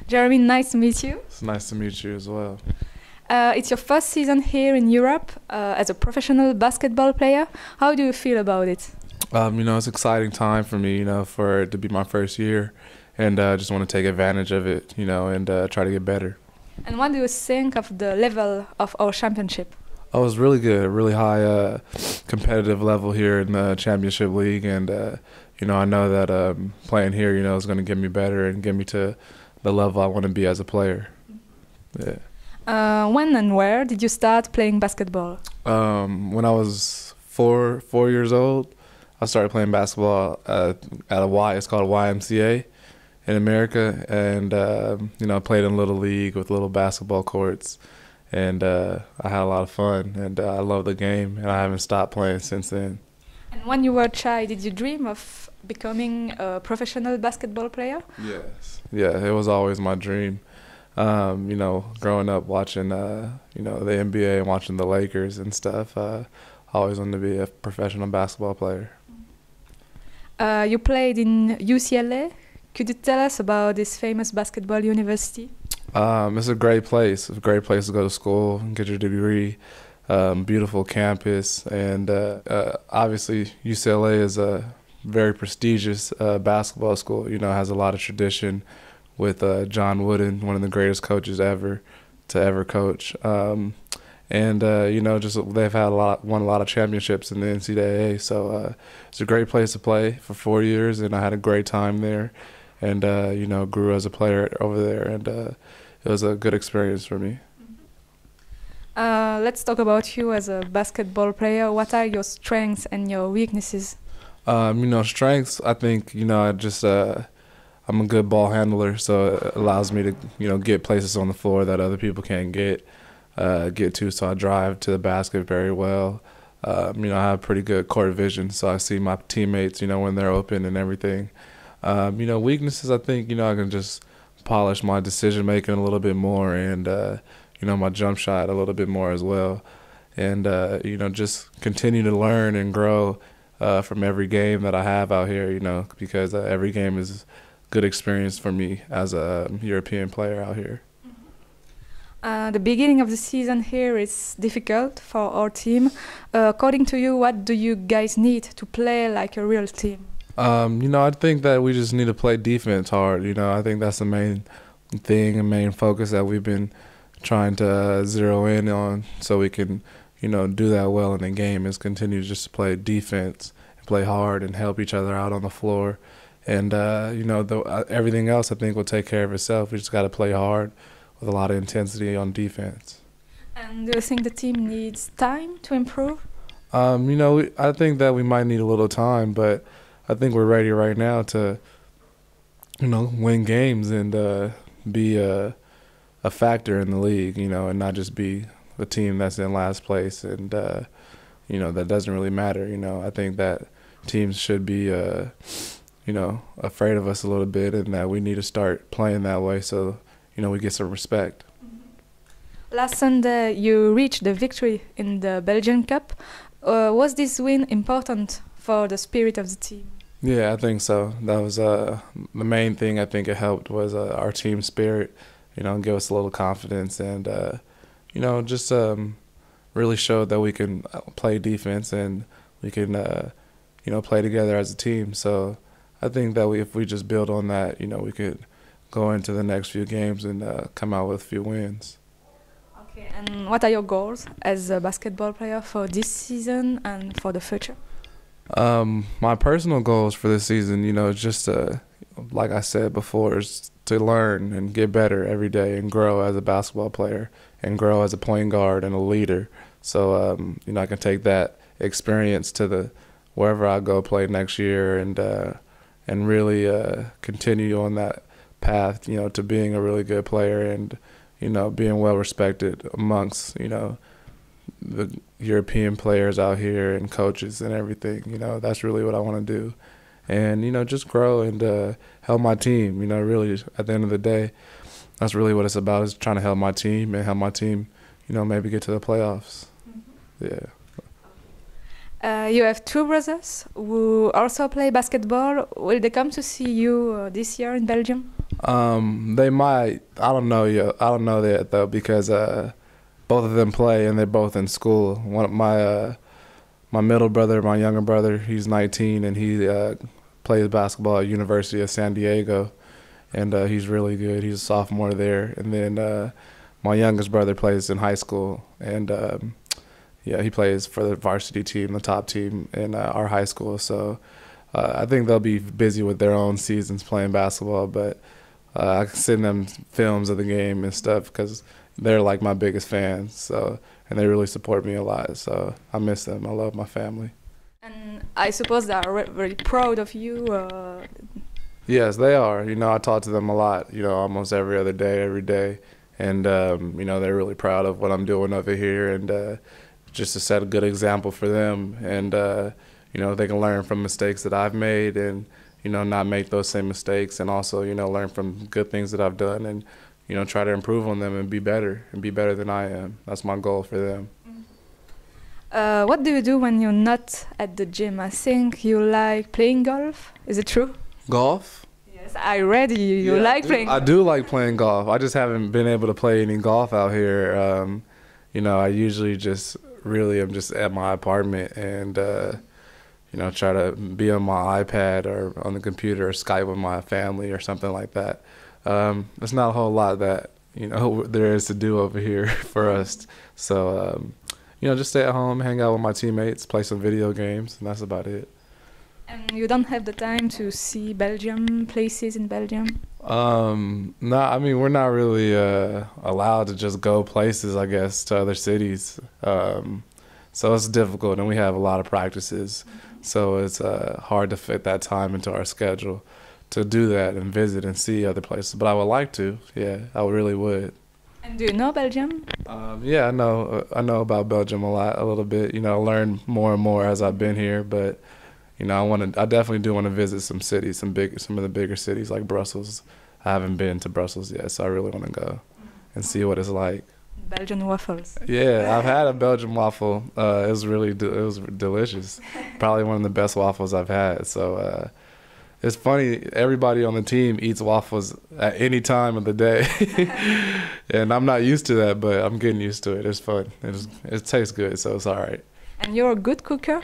Jeremy, nice to meet you. It's nice to meet you as well. It's your first season here in Europe as a professional basketball player. How do you feel about it? It's an exciting time for me, for it to be my first year, and I just want to take advantage of it, and try to get better. And what do you think of the level of our championship? Oh, it's really good, really high competitive level here in the Championship League, and I know that playing here, is going to get me better and get me to the level I want to be as a player. Yeah. When and where did you start playing basketball? When I was four years old, I started playing basketball at it's called a YMCA in America, and I played in Little League with little basketball courts, and I had a lot of fun, and I love the game, and I haven't stopped playing since then. And when you were a child, did you dream of becoming a professional basketball player? Yes. Yeah, it was always my dream. Growing up watching, the NBA and watching the Lakers and stuff, I always wanted to be a professional basketball player. You played in UCLA. Could you tell us about this famous basketball university? It's a great place. It's a great place to go to school and get your degree. Beautiful campus, and obviously UCLA is a very prestigious basketball school. Has a lot of tradition with John Wooden, one of the greatest coaches ever to ever coach. They've had won a lot of championships in the NCAA. So it's a great place to play for 4 years, and I had a great time there, and grew as a player over there, and it was a good experience for me. Let's talk about you as a basketball player. What are your strengths and your weaknesses? Strengths, I think, I'm a good ball handler, so it allows me to, get places on the floor that other people can't get to. So I drive to the basket very well. I have pretty good court vision, so I see my teammates, when they're open and everything. Weaknesses, I think, I can just polish my decision making a little bit more, and my jump shot a little bit more as well, and just continue to learn and grow from every game that I have out here, because every game is good experience for me as a European player out here. The beginning of the season here is difficult for our team. According to you, what do you guys need to play like a real team? I think that we just need to play defense hard. I think that's the main thing and main focus that we've been trying to zero in on, so we can, do that well in the game, is continue just to play defense and play hard and help each other out on the floor. And, everything else I think will take care of itself. We just got to play hard with a lot of intensity on defense. And do you think the team needs time to improve? I think that we might need a little time, but I think we're ready right now to, win games and be a factor in the league, and not just be the team that's in last place, and, that doesn't really matter. I think that teams should be, afraid of us a little bit, and that we need to start playing that way so, we get some respect. Last Sunday, you reached the victory in the Belgian Cup. Was this win important for the spirit of the team? Yeah, I think so. That was the main thing I think it helped was our team spirit, give us a little confidence, and, just really showed that we can play defense and we can, play together as a team. So I think that if we just build on that, we could go into the next few games and come out with a few wins. Okay, and what are your goals as a basketball player for this season and for the future? My personal goals for this season, just like I said before, is to learn and get better every day and grow as a basketball player and grow as a point guard and a leader. So, I can take that experience to wherever I go play next year, and really continue on that path, to being a really good player and, being well respected amongst, the European players out here and coaches and everything. That's really what I want to do, and just grow and help my team. Really at the end of the day, that's really what it's about, is trying to help my team and help my team, maybe get to the playoffs. Yeah. You have two brothers who also play basketball. Will they come to see you this year in Belgium? They might. I don't know yet. I don't know that though because both of them play and they're both in school. One of my middle brother, my younger brother, he's 19 and he plays basketball at University of San Diego, and he's really good. He's a sophomore there. And then my youngest brother plays in high school, and yeah, he plays for the varsity team, the top team in our high school. So I think they'll be busy with their own seasons playing basketball, but I can send them films of the game and stuff because they're like my biggest fans. So, and they really support me a lot. So I miss them. I love my family. And I suppose they are very proud of you. Yes, they are. You know, I talk to them a lot, you know, almost every day. And, you know, they're really proud of what I'm doing over here, and just to set a good example for them. And, you know, they can learn from mistakes that I've made and, you know, not make those same mistakes, and also, you know, learn from good things that I've done and, you know, try to improve on them and be better than I am. That's my goal for them. What do you do when you're not at the gym? I think you like playing golf. Is it true? Golf? Yes, I read you like playing. I do like playing golf. I just haven't been able to play any golf out here. You know, I usually just really am just at my apartment and, you know, try to be on my iPad or on the computer or Skype with my family or something like that. There's not a whole lot that, you know, there is to do over here for us. So, you know, just stay at home, hang out with my teammates, play some video games, and that's about it. And you don't have the time to see Belgium, places in Belgium? No, I mean, we're not really allowed to just go places, I guess, to other cities. So it's difficult, and we have a lot of practices. So it's hard to fit that time into our schedule to do that and visit and see other places. But I would like to, yeah, I really would. And do you know Belgium? Yeah, I know about Belgium a little bit. You know, I learn more and more as I've been here. But you know, I definitely do want to visit some cities, some of the bigger cities like Brussels. I haven't been to Brussels yet, so I really want to go and see what it's like. Belgian waffles. Yeah, I've had a Belgian waffle. It was delicious. Probably one of the best waffles I've had. So it's funny, everybody on the team eats waffles at any time of the day. And I'm not used to that, but I'm getting used to it. It's fun. It tastes good, so it's all right. And you're a good cooker?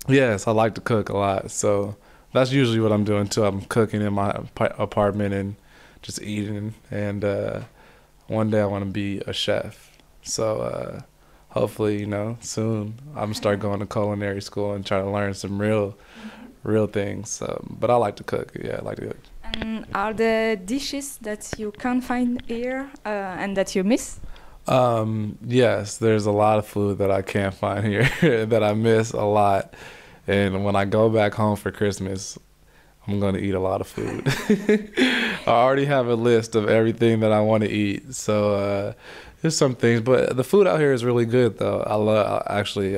Yes, I like to cook a lot. So that's usually what I'm doing too. I'm cooking in my apartment and just eating. And one day I want to be a chef. So hopefully, you know, soon I'm gonna start going to culinary school and try to learn some real things. But I like to cook. Yeah, I like to cook. And are there dishes that you can't find here and that you miss? Yes, there's a lot of food that I can't find here that I miss a lot. And when I go back home for Christmas, I'm going to eat a lot of food. I already have a list of everything that I want to eat. So there's some things, but the food out here is really good though. I actually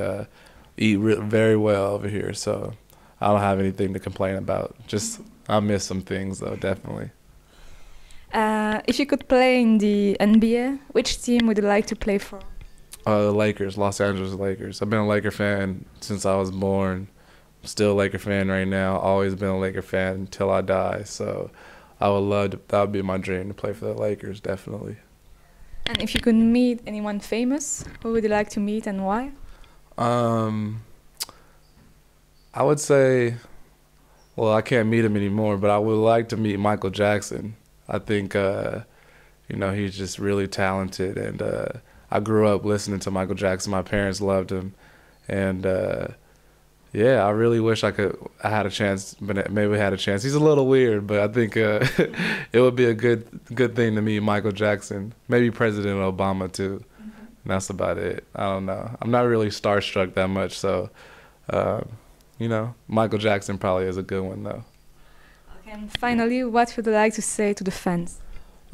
eat very well over here. So I don't have anything to complain about. Just I miss some things though, definitely. If you could play in the NBA, which team would you like to play for? The Lakers, Los Angeles Lakers. I've been a Laker fan since I was born. I'm still a Laker fan right now. Always been a Laker fan until I die. So I would love to, that would be my dream to play for the Lakers, definitely. And if you could meet anyone famous, who would you like to meet and why? I would say, well, I can't meet him anymore, but I would like to meet Michael Jackson. I think, you know, he's just really talented, and I grew up listening to Michael Jackson. My parents loved him, and yeah, I really wish I had a chance, but maybe had a chance. He's a little weird, but I think it would be a good thing to meet Michael Jackson. Maybe President Obama too. And that's about it. I don't know. I'm not really starstruck that much, so you know, Michael Jackson probably is a good one though. And finally, what would you like to say to the fans?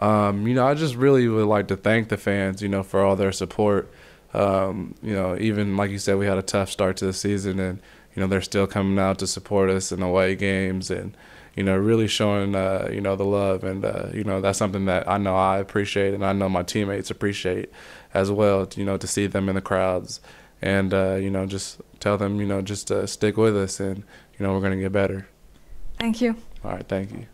You know, I just really would like to thank the fans, you know, for all their support. You know, even like you said, we had a tough start to the season, and you know, they're still coming out to support us in away games, and you know, really showing you know, the love, and you know, that's something that I know I appreciate, and I know my teammates appreciate as well. You know, to see them in the crowds, and you know, just tell them, you know, just stick with us, and you know, we're gonna get better. Thank you. All right, thank you.